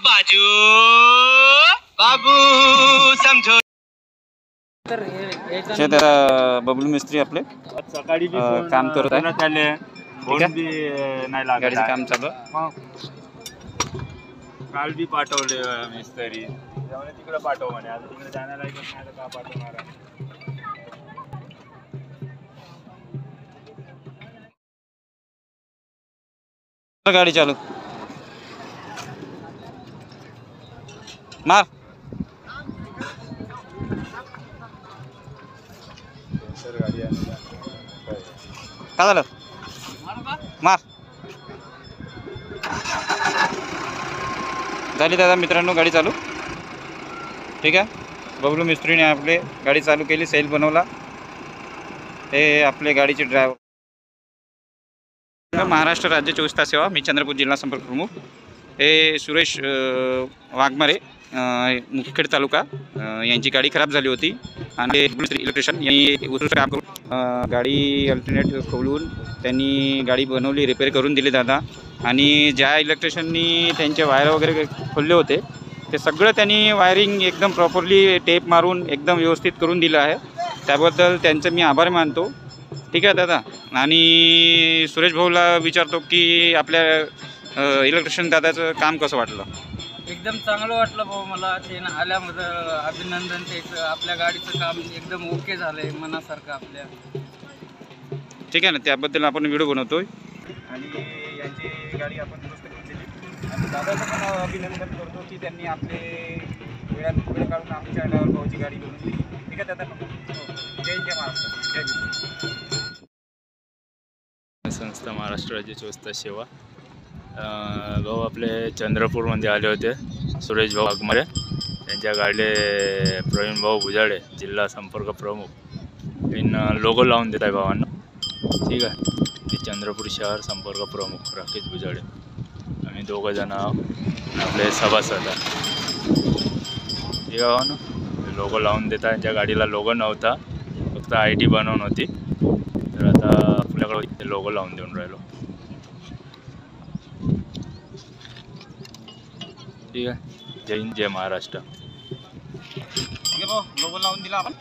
बाजू बाबू समझो। बबलू मिस्त्री आपले सकाळी काम करत आहे. नाही लागत गाडीचं काम चालू काल बी पाठवले मिस्त्री तिकडे पाठव म्हणे. आता तिकडे जाण्याला का पाठवणार आहे. गाडी चालू मार काय झालं मार झाली दादा. मित्रांनो गाडी चालू ठीक आहे. बबलू मिस्त्रीने आपले गाडी चालू केली. सेल बनवला. हे आपले गाडीचे ड्रायव्हर. महाराष्ट्र राज्य 24 तास सेवा. मी चंद्रपूर जिल्हा संपर्क प्रमुख. हे सुरेश वाघमारे मुखेड तालुका यांची गाडी खराब झाली होती आणि इलेक्ट्रिशियन यांनी उत्कृष्ट काम करून गाडी अल्टरनेट खोलून त्यांनी गाडी बनवली, रिपेअर करून दिली दादा. आणि ज्या इलेक्ट्रिशियननी त्यांचे वायर वगैरे खोलले होते ते सगळं त्यांनी वायरिंग एकदम प्रॉपरली टेप मारून एकदम व्यवस्थित करून दिलं आहे. त्याबद्दल त्यांचं मी आभार मानतो. ठीक आहे दादा. आणि सुरेश भाऊला विचारतो की आपल्या इलेक्ट्रिशियन दादाचं काम कसं वाटलं. एकदम चांगलं वाटलं भाऊ मला. ते आल्यामध्ये अभिनंदन. त्याचं आपल्या गाडीचं काम एकदम ओके झालंय मनासारखं आपल्या. ठीक आहे ना. त्याबद्दल आपण व्हिडिओ बनवतोय आणि यांची गाडी आपण दुरुस्त करून दिली. आणि दादाचं पण अभिनंदन करतो की त्यांनी आपले वेळ काढून आमच्या ड्रायव्हर भाऊची गाडी बनवून दिली. ठीक आहे दादा. जय जय महाराष्ट्र. जय संस्था महाराष्ट्र राज्य 24 तास सेवा. भाऊ आपले चंद्रपूरमध्ये आले होते. सुरेश भाऊ वाघमारे त्यांच्या गाडीले प्रवीण भाऊ भुजाडे जिल्हा संपर्क प्रमुख इन लोगो लावून देत आहे भावांना. ठीक आहे. ते चंद्रपूर शहर संपर्क प्रमुख राकेश भुजाडे आम्ही दोघंजण आपले सभासद आहे. ठीक आहे भाऊ ना. लोगो लावून देत आहे. ज्या गाडीला लोगो नव्हता फक्त ID बनवून होती तर आता आपल्याकडे लोगो लावून देऊन राहिलो. ठीक आहे. जय हिंद जय महाराष्ट्र. लोगो लावून दिला आपण.